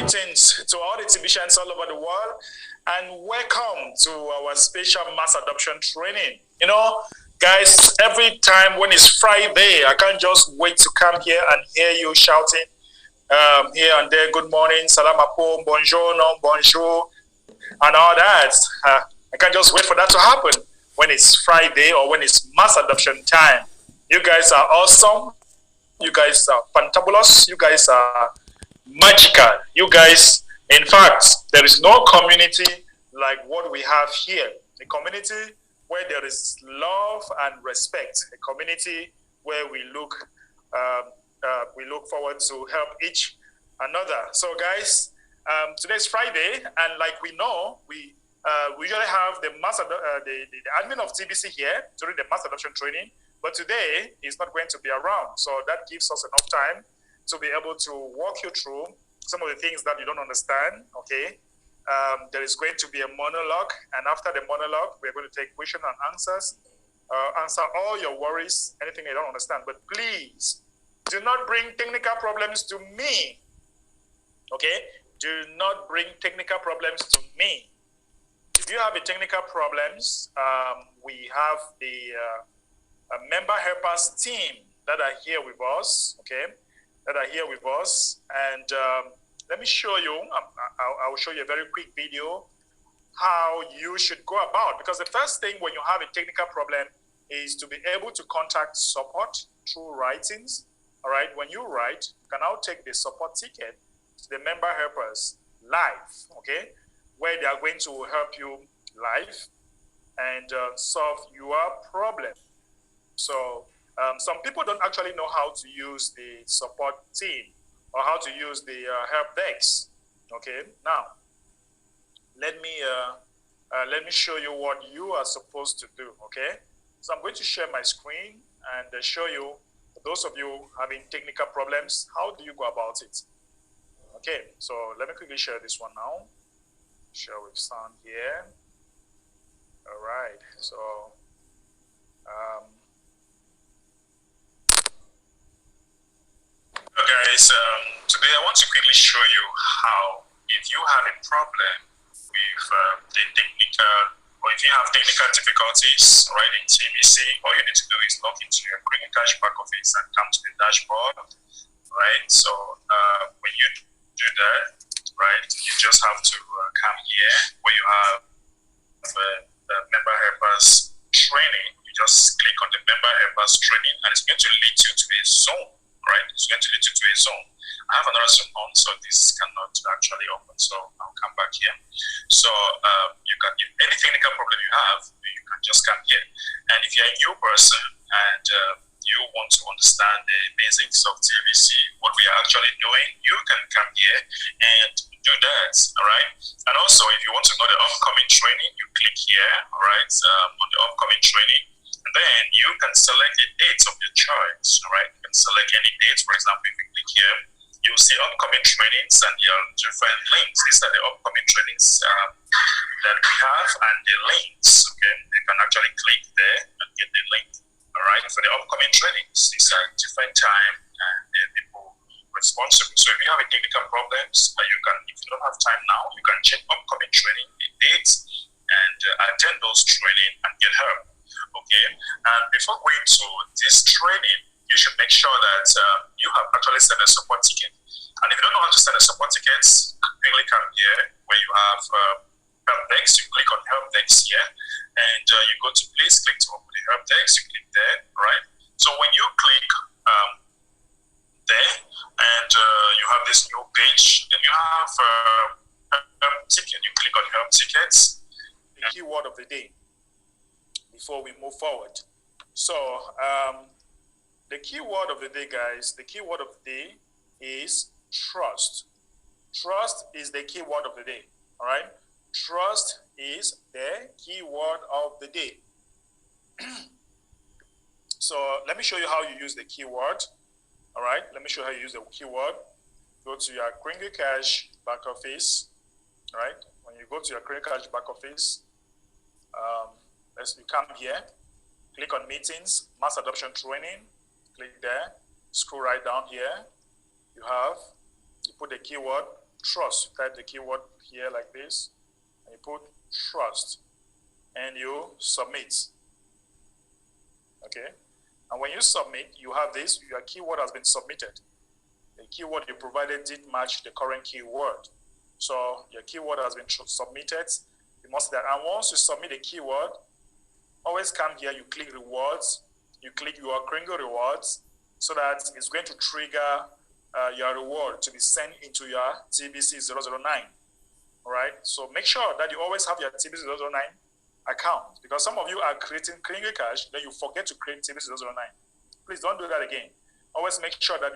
Greetings to all the TVians all over the world, and welcome to our special mass adoption training. You know, guys, every time when it's Friday, I can't just wait to come here and hear you shouting here and there, good morning, salam alaikum, bonjour, no, bonjour, and all that. I can't just wait for that to happen when it's Friday or when it's mass adoption time. You guys are awesome. You guys are fantabulous. You guys are magical. You guys, in fact, there is no community like what we have here. A community where there is love and respect. A community where we look forward to help each another. So, guys, today's Friday, and like we know, we usually have the admin of TBC here during the mass adoption training. But today, he's not going to be around. So that gives us enough time to be able to walk you through some of the things that you don't understand, okay? There is going to be a monologue, and after the monologue, we're going to take questions and answers, answer all your worries, anything you don't understand. But please, do not bring technical problems to me, okay? Do not bring technical problems to me. If you have a technical problems, we have the member helpers team that are here with us, okay? That are here with us, and let me show you. I will show you a very quick video how you should go about, because the first thing when you have a technical problem is to be able to contact support through writings. All right, when you write, you can now take the support ticket to the member helpers live, okay, where they are going to help you live and solve your problem. So some people don't actually know how to use the support team or how to use the help desk. Okay, now let me show you what you are supposed to do. Okay, so I'm going to share my screen and show you, for those of you having technical problems, how do you go about it. Okay, so let me quickly share this one now. Share with sound here. All right, so guys, today I want to quickly show you how, if you have a problem with the technical, or if you have technical difficulties, right, in TBC, all you need to do is log into your 𝐻𝐸𝐴 back office and come to the dashboard, right? So when you do that, right, you just have to come here where you have the member helpers training. You just click on the member helpers training, and it's going to lead you to a zone. Right, it's going to lead you to a zone. I have another zone on, so this cannot actually open. So I'll come back here. So you can, if any technical problem you have, you can just come here. And if you're a new person and you want to understand the basics of TBC, what we are actually doing, you can come here and do that. All right. And also, if you want to know the upcoming training, you click here. All right, on the upcoming training. And then you can select the dates of your choice, right? You can select any dates. For example, if you click here, you'll see upcoming trainings and your different links. These are the upcoming trainings that we have and the links, okay? You can actually click there and get the link, all right? For the upcoming trainings, these are different time and the people responsible. So if you have a technical problems, you can, if you don't have time now, you can check upcoming training, the dates, and attend those training and get help. Okay, and before going to this training, you should make sure that you have actually sent a support ticket. And if you don't know how to send a support ticket, quickly come here where you have help desk. You click on help desk here, and you go to please click to open the help desk. You click there, right? So when you click there, and you have this new page, then you have help ticket. You click on help tickets. The keyword of the day before we move forward. So the keyword of the day, guys, the keyword of the day is trust. Trust is the keyword of the day, all right? Trust is the keyword of the day. So let me show you how you use the keyword, all right? Let me show you how you use the keyword. Go to your 𝐻𝐸𝐴 back office, all right? When you go to your 𝐻𝐸𝐴 back office, you come here, click on meetings, mass adoption training, click there, scroll right down here. You put the keyword trust. Type the keyword here like this, and you put trust, and you submit. Okay, and when you submit, you have this, your keyword has been submitted. The keyword you provided did match the current keyword. So your keyword has been submitted. You must see that. And once you submit a keyword, always come here, you click rewards, you click your 𝐼𝐭𝐬 rewards, so that it's going to trigger your reward to be sent into your TBC009. All right, so make sure that you always have your TBC009 account, because some of you are creating 𝐼𝐭𝐬 cash, then you forget to create TBC009. Please don't do that again. Always make sure that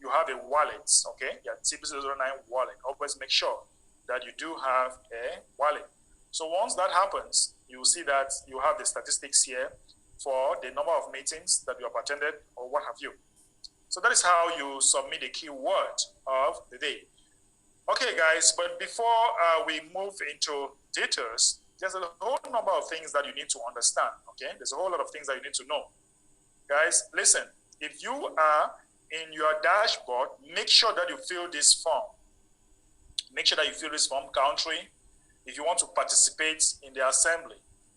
you have a wallet, okay? Your TBC009 wallet. Always make sure that you do have a wallet. So once that happens, you will see that you have the statistics here for the number of meetings that you have attended or what have you. So that is how you submit the keyword of the day. Okay, guys, but before we move into details, there's a whole number of things that you need to understand, okay? There's a whole lot of things that you need to know. Guys, listen, if you are in your dashboard, make sure that you fill this form. Make sure that you fill this form, country. If you want to participate in the assembly,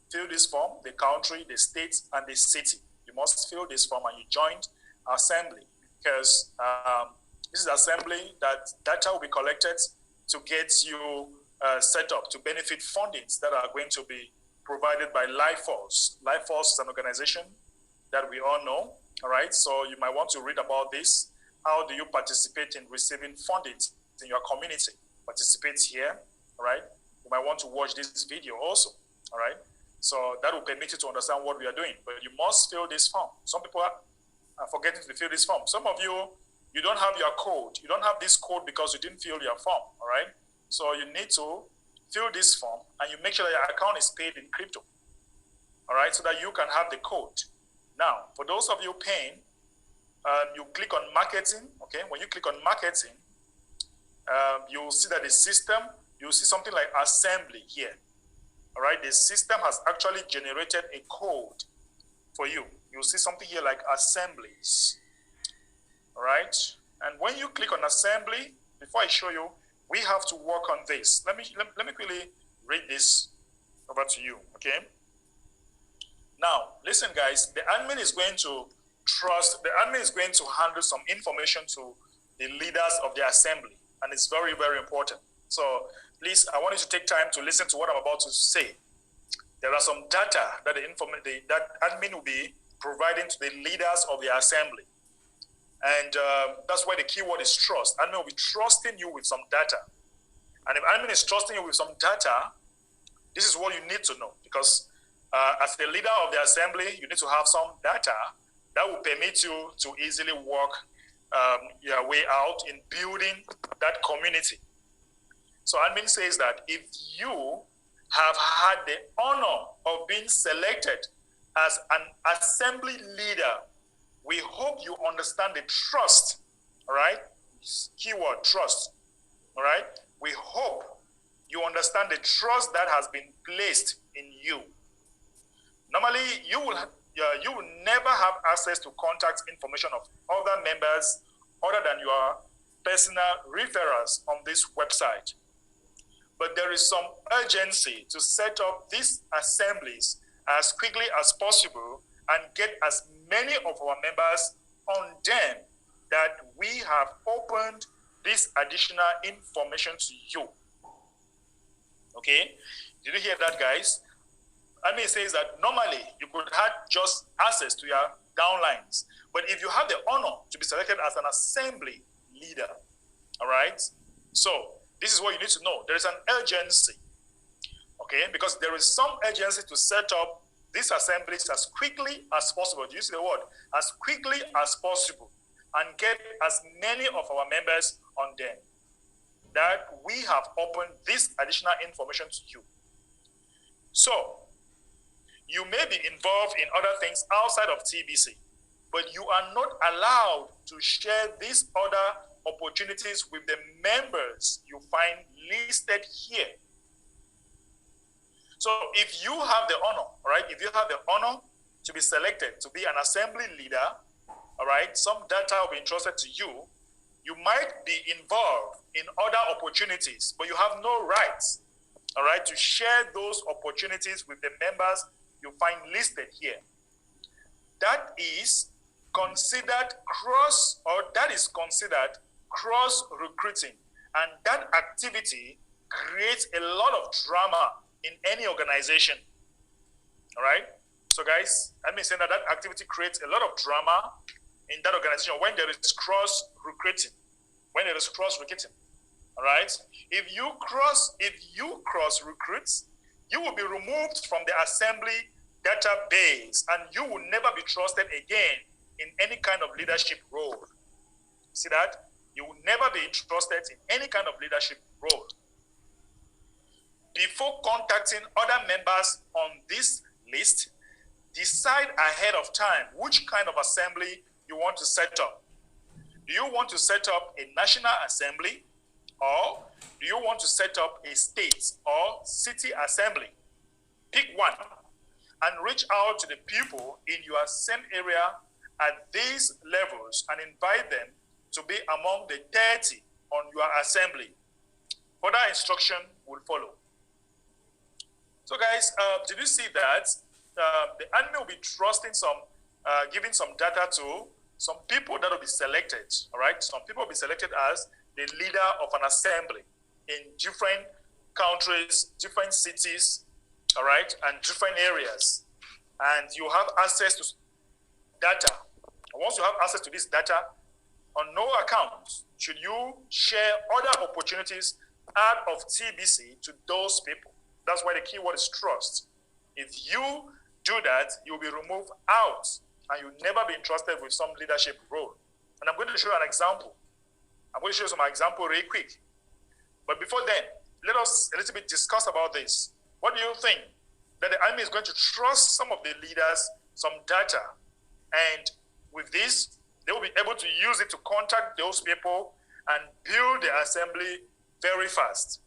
fill this form, the country, the state, and the city. You must fill this form and you joined assembly, because this is assembly that data will be collected to get you set up to benefit fundings that are going to be provided by 𝐿ifeforce. 𝐿ifeforce is an organization that we all know, all right? So you might want to read about this. How do you participate in receiving fundings in your community? Participate here, all right? You might want to watch this video also, all right? So that will permit you to understand what we are doing, but you must fill this form. Some people are forgetting to fill this form. Some of you, you don't have your code. You don't have this code because you didn't fill your form, all right? So you need to fill this form and you make sure that your account is paid in crypto, all right? So that you can have the code. Now, for those of you paying, you click on marketing, okay? When you click on marketing, you'll see that the system, you'll see something like assembly here, all right? The system has actually generated a code for you. You'll see something here like assemblies, all right? And when you click on assembly, before I show you, we have to work on this. Let me quickly read this over to you, okay? Now, listen, guys, the admin is going to handle some information to the leaders of the assembly, and it's very, very important. So please, I want you to take time to listen to what I'm about to say. There are some data that that admin will be providing to the leaders of the assembly. And that's why the keyword is trust. Admin will be trusting you with some data. And if admin is trusting you with some data, this is what you need to know. Because as the leader of the assembly, you need to have some data that will permit you to easily work your way out in building that community. So admin says that if you have had the honor of being selected as an assembly leader, we hope you understand the trust, all right? Keyword, trust, all right? We hope you understand the trust that has been placed in you. Normally, you will never have access to contact information of other members other than your personal referrals on this website. But there is some urgency to set up these assemblies as quickly as possible and get as many of our members on them that we have opened this additional information to you. Okay? Did you hear that, guys? I mean, it says that normally you could have just access to your downlines, but if you have the honor to be selected as an assembly leader, all right? So this is what you need to know. There is an urgency, okay? Because there is some urgency to set up these assemblies as quickly as possible. Do you see the word? As quickly as possible, and get as many of our members on them that we have opened this additional information to you. So you may be involved in other things outside of TBC, but you are not allowed to share these other opportunities with the members you find listed here. So if you have the honor, all right, if you have the honor to be selected to be an assembly leader, all right, some data will be entrusted to you, You might be involved in other opportunities, but you have no rights, all right, to share those opportunities with the members you find listed here. That is considered cross recruiting, and that activity creates a lot of drama in any organization. All right. So guys, let me say that activity creates a lot of drama in that organization when there is cross recruiting. All right. If you cross recruit, you will be removed from the assembly database, and you will never be trusted again in any kind of leadership role. See that? You will never be trusted in any kind of leadership role. Before contacting other members on this list, decide ahead of time which kind of assembly you want to set up. Do you want to set up a national assembly, or do you want to set up a state or city assembly? Pick one and reach out to the people in your same area at these levels and invite them to be among the 30 on your assembly. Further instruction will follow. So guys, did you see that the admin will be trusting giving some data to some people that will be selected, all right? Some people will be selected as the leader of an assembly in different countries, different cities, all right, and different areas. And you have access to data. And once you have access to this data, on no account should you share other opportunities out of TBC to those people. That's why the key word is trust. If you do that, you'll be removed out and you'll never be entrusted with some leadership role. And I'm going to show you an example. I'm going to show you some example really quick. But before then, let us a little bit discuss about this. What do you think? That the army is going to trust some of the leaders some data, and with this, they will be able to use it to contact those people and build the assembly very fast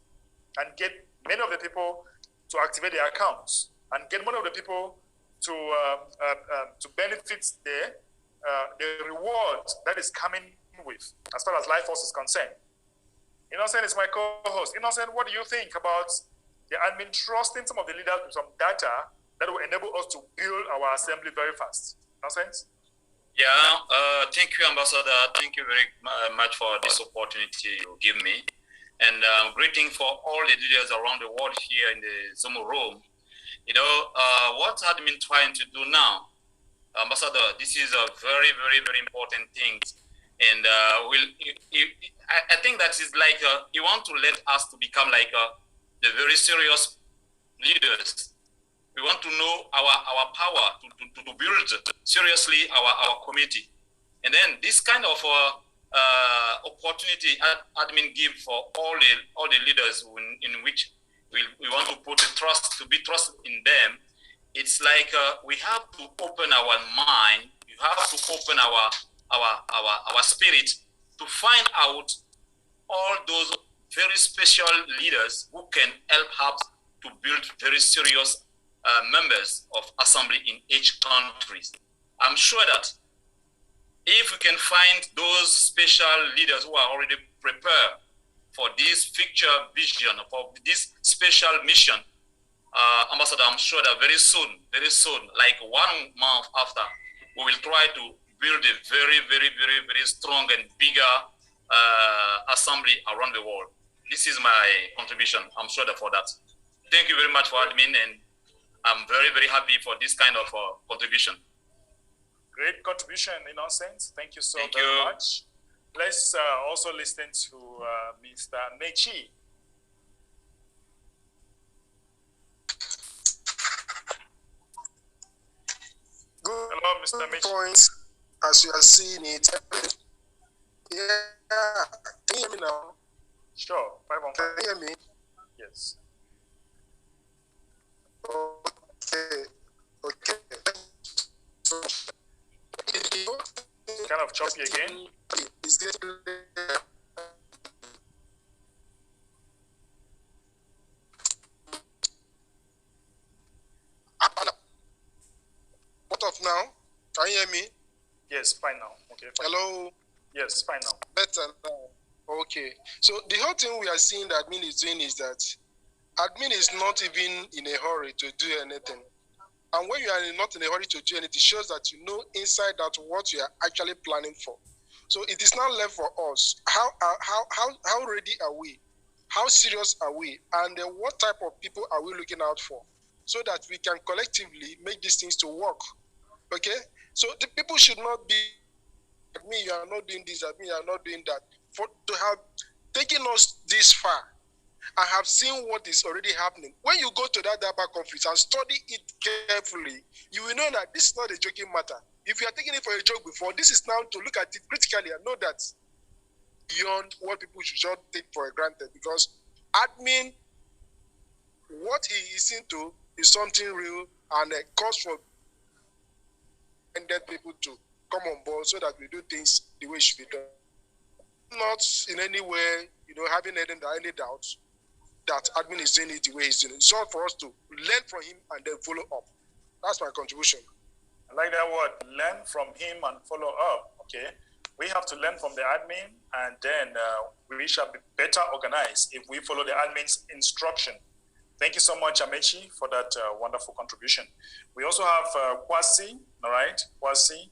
and get many of the people to activate their accounts and get many of the people to benefit the reward that is coming with as far as Life Force is concerned. Innocent is my co-host. Innocent, what do you think about the admin trusting some of the leaders with some data that will enable us to build our assembly very fast? Innocent? Yeah, thank you, Ambassador. Thank you very much for this opportunity you give me. And greeting for all the leaders around the world here in the Zoom room. You know, what admin trying to do now, Ambassador, this is a very, very, very important thing. And I think that is like, you want to let us to become like the very serious leaders. We want to know our power to build seriously our community. And then this kind of opportunity admin give for all the leaders in which we want to put the trust, to be trusted in them. It's like we have to open our mind. You have to open our spirit to find out all those very special leaders who can help us to build very serious members of assembly in each country. I'm sure that if we can find those special leaders who are already prepared for this future vision, for this special mission, Ambassador, I'm sure that very soon, like 1 month after, we will try to build a very, very, very, very strong and bigger assembly around the world. This is my contribution. I'm sure that for that. Thank you very much for admin, and I'm very, very happy for this kind of contribution. Great contribution, Innocent. Thank you so very much. Let's also listen to Mr. Mechi. Good. Hello, Mr. Mechi. Points, as you are seeing it. Yeah. Can you hear me now? Sure. 5 on 5. Can you hear me? Yes. Okay. Kind of choppy again. Is it what of now? Can you hear me? Yes, fine now. Okay. Fine. Hello. Yes, fine now. Better now. Okay. So the whole thing we are seeing that admin is doing is that admin is not even in a hurry to do anything. And when you are not in a hurry to do anything, it shows that you know inside that what you are actually planning for. So it is now left for us. How ready are we? How serious are we? And what type of people are we looking out for? So that we can collectively make these things to work. Okay? So the people should not be, admin, you are not doing this, admin, you are not doing that. For to have taken us this far, I have seen what is already happening. When you go to that DAPA conference and study it carefully, you will know that this is not a joking matter. If you are taking it for a joke before, this is now to look at it critically and know that beyond what people should not take for granted. Because admin, what he is into is something real and a cause for people to come on board so that we do things the way it should be done. Not in any way, having any doubts that admin is doing it the way he's doing it. It's all for us to learn from him and then follow up. That's my contribution. I like that word, learn from him and follow up. Okay, we have to learn from the admin, and then we shall be better organized if we follow the admin's instruction. Thank you so much, Amechi, for that wonderful contribution. We also have Kwasi, all right? Kwasi,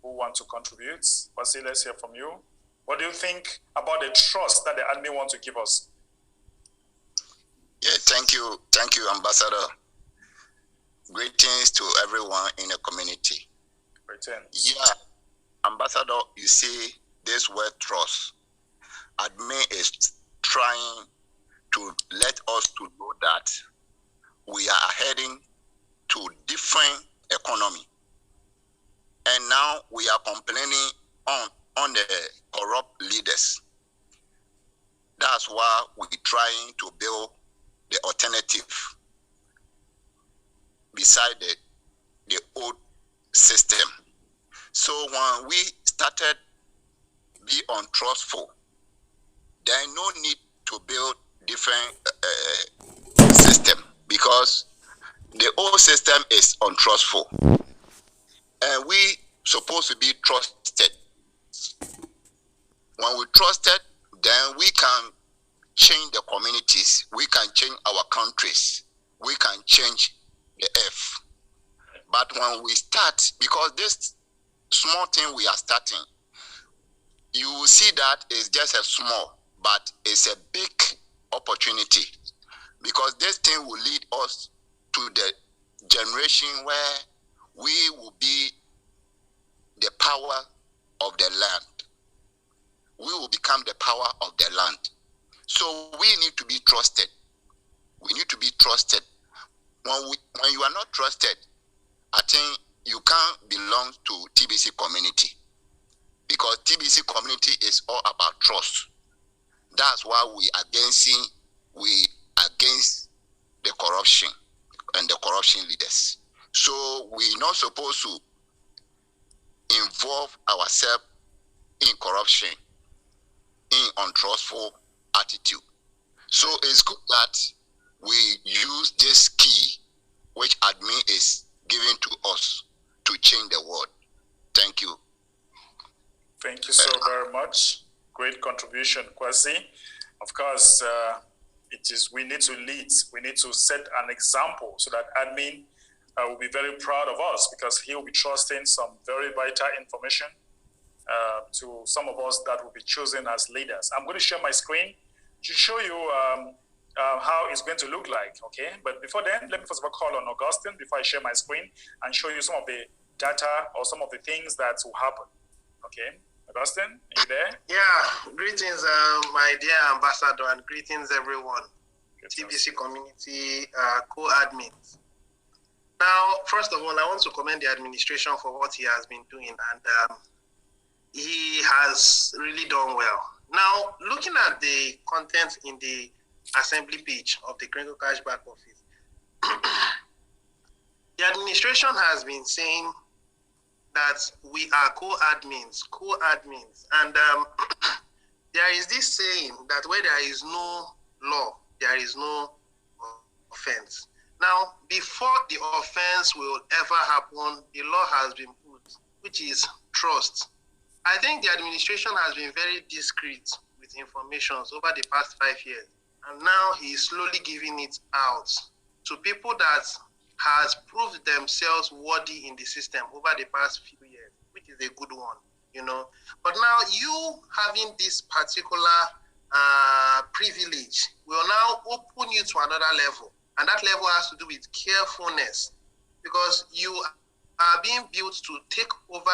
who wants to contribute. Kwasi, let's hear from you. What do you think about the trust that the admin wants to give us? Yeah, thank you, Ambassador. Greetings to everyone in the community. Greetings. Yeah, Ambassador, you see this word trust. Admin is trying to let us to know that we are heading to different economy. And now we are complaining on the corrupt leaders. That's why we're trying to build the alternative beside the old system. So when we started be untrustful, there is no need to build different system, because the old system is untrustful, and we supposed to be trusted. When we trusted, then we can change the communities, we can change our countries, we can change the earth. But when we start, because this small thing we are starting, you will see that it's just a small, but it's a big opportunity, because this thing will lead us to the generation where we will be the power of the land. We will become the power of the land. So we need to be trusted. We need to be trusted. When you are not trusted, I think you can't belong to TBC community, because TBC community is all about trust. That's why we against the corruption and the corruption leaders. So we're not supposed to involve ourselves in corruption, in untrustful attitude. So it's good that we use this key which admin is giving to us to change the world. Thank you. Thank you so very much. Great contribution, Kwasi. Of course, we need to lead. We need to set an example so that admin will be very proud of us, because he will be trusting some very vital information to some of us that will be chosen as leaders. I'm going to share my screen to show you how it's going to look like, okay? But before then, let me first of all call on Augustine before I share my screen and show you some of the data or some of the things that will happen, okay? Augustine, are you there? Yeah, greetings, my dear ambassador, and greetings, everyone. TBC community co-admins. Now, first of all, I want to commend the administration for what he has been doing, and he has really done well. Now, looking at the content in the assembly page of the 𝐀𝐝𝐴𝐵 back office, the administration has been saying that we are co-admins, and there is this saying that where there is no law, there is no offense. Now, before the offense will ever happen, the law has been put, which is trust. I think the administration has been very discreet with information over the past 5 years. And now he is slowly giving it out to people that has proved themselves worthy in the system over the past few years, which is a good one, you know. But now you having this particular privilege will now open you to another level. And that level has to do with carefulness, because you are being built to take over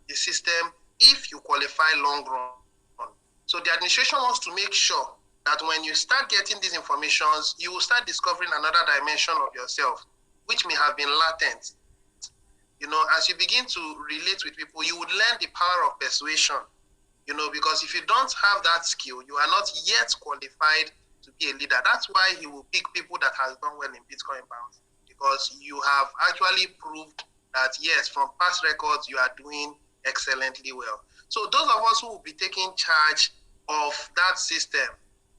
the system if you qualify long run. So the administration wants to make sure that when you start getting these informations, you will start discovering another dimension of yourself, which may have been latent. You know, as you begin to relate with people, you would learn the power of persuasion, you know, because if you don't have that skill, you are not yet qualified to be a leader. That's why he will pick people that has done well in Bitcoin bounce, because you have actually proved that, yes, from past records, you are doing excellently well. So those of us who will be taking charge of that system,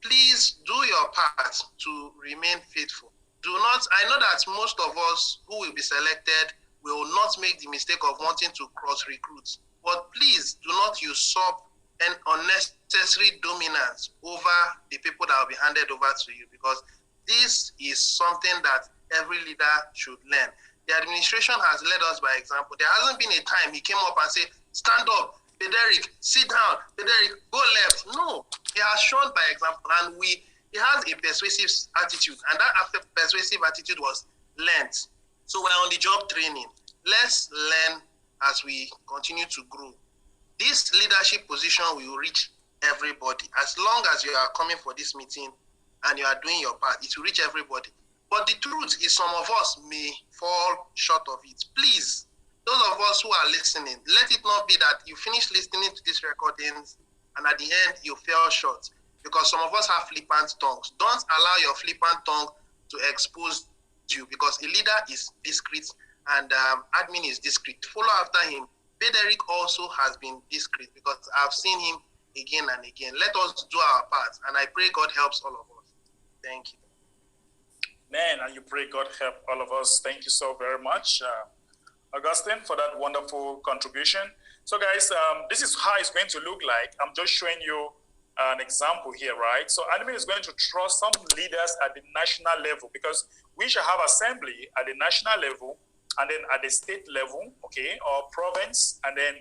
please do your part to remain faithful. Do not, I know that most of us who will be selected will not make the mistake of wanting to cross-recruit, but please do not usurp an unnecessary dominance over the people that will be handed over to you, because this is something that every leader should learn. The administration has led us by example. There hasn't been a time he came up and said, stand up, Frederick, sit down, Frederick, go left. No, he has shown by example, and he has a persuasive attitude, and that persuasive attitude was learned. So we're on the job training. Let's learn as we continue to grow. This leadership position will reach everybody. As long as you are coming for this meeting and you are doing your part, it will reach everybody. But the truth is some of us may fall short of it. Please, those of us who are listening, let it not be that you finish listening to these recordings and at the end you fell short, because some of us have flippant tongues. Don't allow your flippant tongue to expose you, because a leader is discreet and admin is discreet. Follow after him. Frederick also has been discreet, because I've seen him again and again. Let us do our part, and I pray God helps all of us. Thank you. Man, and you pray God help all of us. Thank you so very much, Augustine, for that wonderful contribution. So guys, this is how it's going to look like. I'm just showing you an example here, right? So admin is going to trust some leaders at the national level, because we shall have assembly at the national level, and then at the state level, okay, or province, and then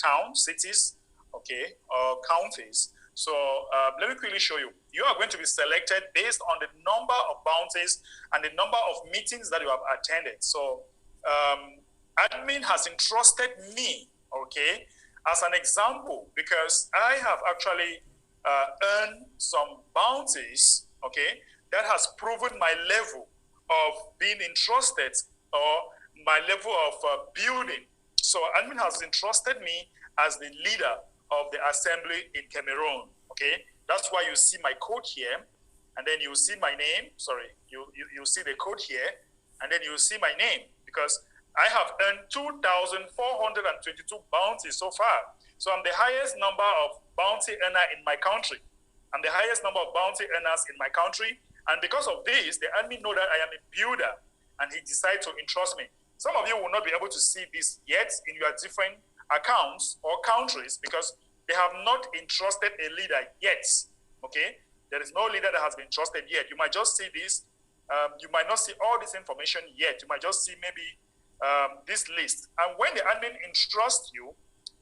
town, cities, okay, or counties. So let me quickly show you. You are going to be selected based on the number of bounties and the number of meetings that you have attended. So admin has entrusted me, okay, as an example, because I have actually earned some bounties, okay, that has proven my level of being entrusted, or my level of building. So admin has entrusted me as the leader of the assembly in Cameroon, okay? That's why you see my code here, and then you see my name, sorry, you see the code here, and then you see my name, because I have earned 2,422 bounties so far. So I'm the highest number of bounty earner in my country. I'm the highest number of bounty earners in my country, and because of this, the admin know that I am a builder, and he decided to entrust me. Some of you will not be able to see this yet in your different accounts or countries, because they have not entrusted a leader yet, okay? There is no leader that has been trusted yet. You might just see this. You might not see all this information yet. You might just see maybe this list. And when the admin entrusts you,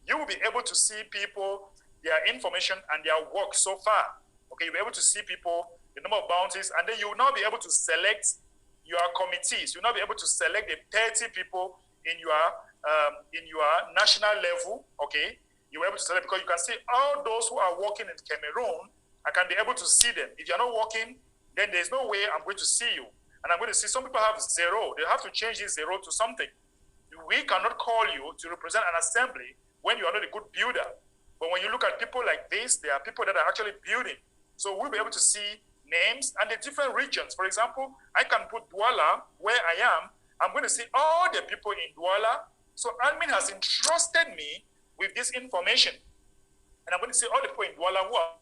you will be able to see people, their information and their work so far. Okay, you'll be able to see people, the number of bounties, and then you will now be able to select your committees. You'll now be able to select the 30 people in your national level, okay? You're able to select, because you can see all those who are working in Cameroon. I can be able to see them. If you're not working, then there's no way I'm going to see you. And I'm going to see some people have 0. They have to change this 0 to something. We cannot call you to represent an assembly when you are not a good builder. But when you look at people like this, there are people that are actually building. So we'll be able to see names and the different regions. For example, I can put Douala where I am. I'm going to see all the people in Douala. So admin has entrusted me with this information. And I'm going to see all the people in Douala who are